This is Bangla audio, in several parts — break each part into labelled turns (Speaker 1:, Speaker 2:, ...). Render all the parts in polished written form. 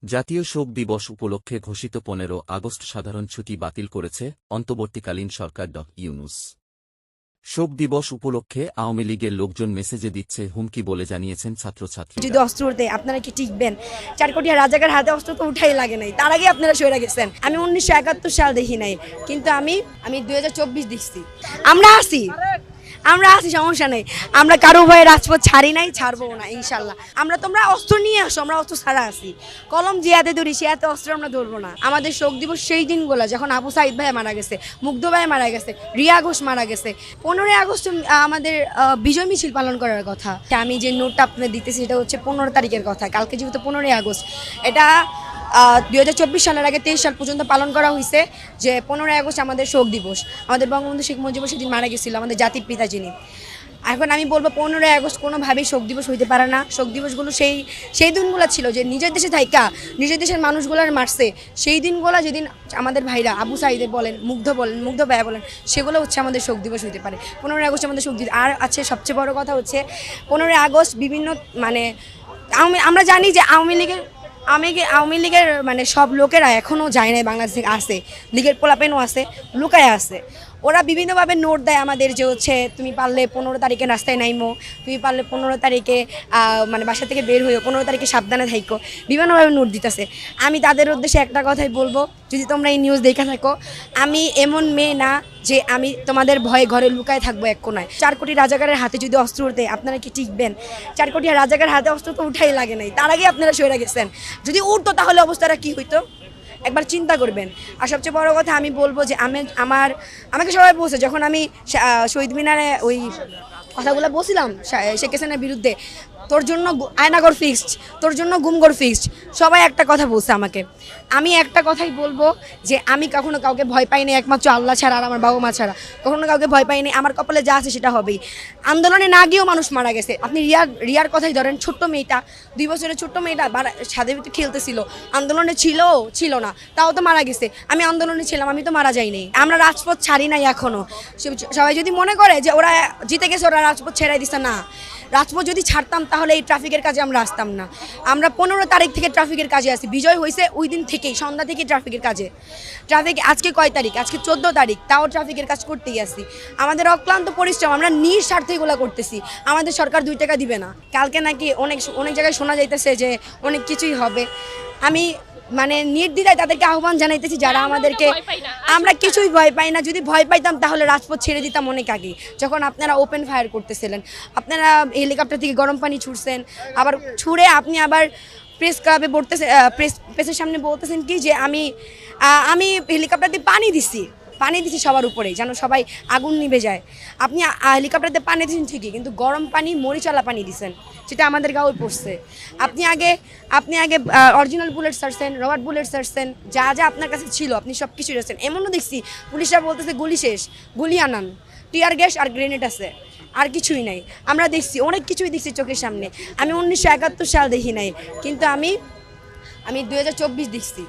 Speaker 1: জাতীয় শোক দিবস উপলক্ষে ঘোষিত ১৫ আগস্ট সাধারণ ছুটি বাতিল করেছে অন্তর্বর্তীকালীন সরকার ইউনূস। শোক দিবস উপলক্ষে আওয়ামী লীগের লোকজন মেসেজে দিচ্ছে হুমকি বলে জানিয়েছেন ছাত্রছাত্রী।
Speaker 2: যদি অস্ত্র উঠে আপনারা কি টিকবেন? 4 কোটি রাজাকার হাতে অস্ত্র তো উঠাই লাগে নাই, তার আগে আপনারা সরে গেছেন। আমি 1971 সাল দেখি নাই, কিন্তু আমি 2024 দেখছি। আমরা আছি, সমস্যা নেই। আমরা কারো ভয়ে রাজপথ ছাড়ি নাই, ছাড়বো না ইনশাল্লাহ। তোমরা অস্ত্র নিয়ে আসো, আমরা অস্ত্র ছাড়া আছি। কলম যে হাতে ধরি সে হাতে অস্ত্র আমরা ধরবো না। আমাদের শোক দিবস সেই দিনগুলো যখন আবু সাইদ ভাই মারা গেছে, মুগ্ধ ভাই মারা গেছে, রিয়া ঘোষ মারা গেছে। 15 আগস্ট আমাদের বিজয় মিছিল পালন করার কথা। আমি যে নোটটা আপনাদের দিতেছি সেটা হচ্ছে 15 তারিখের কথা। কালকে যেহেতু 15 আগস্ট, এটা 2024 সালের আগে 23 সাল পর্যন্ত পালন করা হয়েছে যে 15 আগস্ট আমাদের শোক দিবস। আমাদের বঙ্গবন্ধু শেখ মুজিবুর সেদিন মারা গেছিল, আমাদের জাতির পিতা যিনি। এখন আমি বলবো 15 আগস্ট কোনোভাবেই শোক দিবস হইতে পারে না। শোক দিবসগুলো সেই দিনগুলো ছিল যে নিজের দেশে থাইকা নিজের দেশের মানুষগুলোর মারছে, সেই দিনগুলো যেদিন আমাদের ভাইরা আবু সাইদে বলেন, মুগ্ধ ভাইয়া বলেন, সেগুলো হচ্ছে আমাদের শোক দিবস হইতে পারে। 15 আগস্ট আমাদের শোক দিবস। আর আছে সবচেয়ে বড় কথা হচ্ছে 15 আগস্ট বিভিন্ন আমরা জানি যে আওয়ামী লীগের সব লোকেরা এখনও যায় নাই, বাংলাদেশে আছে, লীগের পোলাপেনও আছে, লুকায় আছে। ওরা বিভিন্নভাবে নোট দেয় আমাদের যে হচ্ছে তুমি পারলে 15 তারিখে রাস্তায় নাইমো, তুমি পারলে 15 তারিখে বাসা থেকে বের হইও, 15 তারিখে সাবধানে থাইকো, বিভিন্নভাবে নোট দিতেছে। আমি তাদের উদ্দেশ্যে একটা কথাই বলবো, যদি তোমরা এই নিউজ দেখে থাকো, আমি এমন মেয়ে না যে আমি তোমাদের ভয়ে ঘরে লুকায় থাকবো এক কোনায়। 4 কোটি রাজাকারের হাতে যদি অস্ত্র উঠে আপনারা কি টিকবেন? 4 কোটি রাজাকার হাতে অস্ত্র তো উঠাই লাগে নাই, তার আগে আপনারা সরে গেছেন। যদি উঠতো তাহলে অবস্থাটা কি হইতো একবার চিন্তা করবেন। আর সবচেয়ে বড় কথা আমি বলবো যে আমাকে সবাই বলছে, যখন আমি শহীদ মিনারে ওই কথাগুলো বলছিলাম শেখ হাসিনার বিরুদ্ধে, তোর জন্য আয়নাগর ফিক্সড, তোর জন্য গুমগর ফিক্সড, সবাই একটা কথা বলছে আমাকে। আমি একটা কথাই বলবো যে আমি কখনো কাউকে ভয় পাইনি, একমাত্র আল্লাহ ছাড়া আর আমার বাবা মা ছাড়া কখনো কাউকে ভয় পাইনি। আমার কপালে যা আছে সেটা হবেই। আন্দোলনে না গিয়েও মানুষ মারা গেছে। আপনি রিয়ার কথাই ধরেন, ছোট্ট মেয়েটা, 2 বছরের ছোট্ট মেয়েটা ছাদের ভিতরে খেলতেছিল, আন্দোলনে ছিল না, তাও তো মারা গেছে। আমি আন্দোলনে ছিলাম, আমি তো মারা যাইনি। আমরা রাজপথ ছাড়ি নাই এখনো। সবাই যদি মনে করে যে ওরা জিতে গেছে, ওরা রাজপথ ছেড়াই দিচ্ছে, না। রাজপথ যদি ছাড়তাম তাহলে এই ট্রাফিকের কাজে আমরা আসতাম না। আমরা 15 তারিখ থেকে ট্রাফিকের কাজে আসি। বিজয় হয়েছে ওই দিন থেকেই, সন্ধ্যা থেকে ট্রাফিকের কাজে। আজকে কয় তারিখ? আজকে 14 তারিখ, তাও ট্রাফিকের কাজ করতেই আসি। আমাদের অক্লান্ত পরিশ্রম, আমরা নিঃস্বার্থে এগুলো করতেছি। আমাদের সরকার 2 টাকা দিবে না। কালকে নাকি অনেক জায়গায় শোনা যাইতেছে যে অনেক কিছুই হবে। আমি নির্দ্বিধায় তাদেরকে আহ্বান জানাইতেছি, যারা আমাদেরকে, আমরা কিছুই ভয় পাই না। যদি ভয় পাইতাম তাহলে রাজপথ ছেড়ে দিতাম অনেক আগে, যখন আপনারা ওপেন ফায়ার করতেছিলেন। আপনারা হেলিকপ্টার থেকে গরম পানি ছুড়ছেন, আবার ছুড়ে আপনি আবার প্রেস ক্লাবে প্রেসের সামনে বলতেছেন কি যে আমি হেলিকপ্টার দিয়ে পানি দিছি সবার উপরেই, যেন সবাই আগুন নিভে যায়। আপনি হেলিকপ্টার দিয়ে পানি দিয়েছেন ঠিকই, কিন্তু গরম পানি, মরিচালা পানি দিয়েছেন, সেটা আমাদের গাঁয়ে পড়ছে। আপনি আগে অরিজিনাল বুলেট ছাড়ছেন, রবার্ট বুলেট ছাড়ছেন, যা আপনার কাছে ছিল আপনি সব কিছু ছাড়ছেন। এমনও দেখছি পুলিশরা বলতেছে গুলি শেষ, গুলি আনান, টিয়ার গ্যাস আর গ্রেনেড আছে, আর কিছুই নাই। আমরা দেখছি, অনেক কিছুই দেখছি চোখের সামনে। আমি 1971 সাল দেখি নাই, কিন্তু আমি 2024 দেখছি।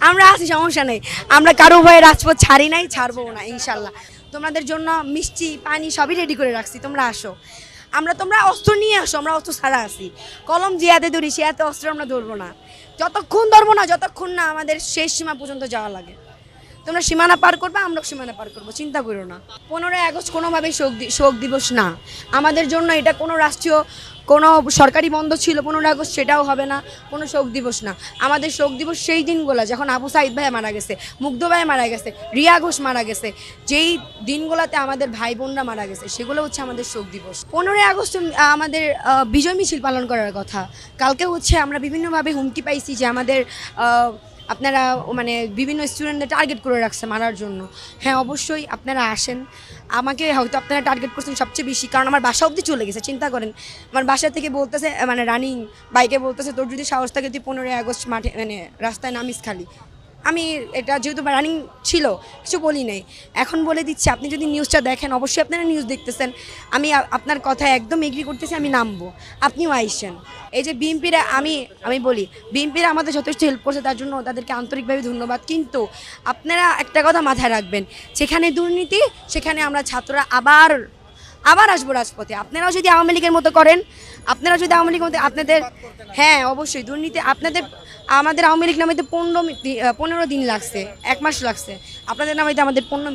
Speaker 2: আমরা আছি, সমস্যা নেই। আমরা কারো ভয়ে রাজপথ ছাড়ি নাই, ছাড়বো না ইনশাল্লাহ। তোমাদের জন্য মিষ্টি পানি সবই রেডি করে রাখছি, তোমরা আসো। তোমরা অস্ত্র নিয়ে আসো, আমরা অস্ত্র ছাড়া আছি। কলম যে হাতে ধরি সে হাতে অস্ত্র আমরা ধরবো না। যতক্ষণ না আমাদের শেষ সীমা পর্যন্ত যাওয়া লাগে। তোমরা সীমানা পার করবে, আমরাও সীমানা পার করবো, চিন্তা করো না। 15 আগস্ট কোনোভাবেই শোক দিবস না আমাদের জন্য। এটা কোনো রাষ্ট্রীয় কোনো সরকারি বন্ধ ছিল 15 আগস্ট, সেটাও হবে না। কোনো শোক দিবস না। আমাদের শোক দিবস সেই দিনগুলো যখন আবু সাইদ ভাই মারা গেছে, মুগ্ধ ভাই মারা গেছে, রিয়া ঘোষ মারা গেছে, যেই দিনগুলোতে আমাদের ভাই বোনরা মারা গেছে, সেগুলো হচ্ছে আমাদের শোক দিবস। 15 আগস্ট আমাদের বিজয় মিছিল পালন করার কথা। কালকে হচ্ছে আমরা বিভিন্নভাবে হুমকি পাইছি যে আমাদের আপনারা বিভিন্ন স্টুডেন্টদের টার্গেট করে রাখছে মারার জন্য। হ্যাঁ, অবশ্যই আপনারা আসেন। আমাকে হয়তো আপনারা টার্গেট করছেন সবচেয়ে বেশি, কারণ আমার বাসা অবধি চলে গেছে। চিন্তা করেন, আমার বাসা থেকে বলতেছে, রানিং বাইকে বলতেছে, তোর যদি সাহস থাকে তুই 15 আগস্ট মাঠে রাস্তায় নামিস খালি। আমি এটা যেহেতু রানিং ছিল কিছু বলি নাই, এখন বলে দিচ্ছি। আপনি যদি নিউজটা দেখেন, অবশ্যই আপনারা নিউজ দেখতেছেন, আমি আপনার কথায় একদম এগ্রি করতেছি, আমি নামবো, আপনিও আইসেন। এই যে বিএনপিরা, আমি বলি বিএনপিরা আমাদের যথেষ্ট হেল্প করছে, তার জন্য তাদেরকে আন্তরিকভাবে ধন্যবাদ। কিন্তু আপনারা একটা কথা মাথায় রাখবেন, যেখানে দুর্নীতি সেখানে আমরা ছাত্ররা আবার আবার আসবো রাজপথে। আপনারাও যদি আওয়ামী লীগের মতো করেন, আপনারা যদি আওয়ামী লীগের মতো আপনাদের, হ্যাঁ অবশ্যই দুর্নীতি আপনাদের, আমাদের আওয়ামী লীগ নামাইতে 15 দিন লাগছে, 1 মাস লাগছে, আপনাদের নামাইতে আমাদের 15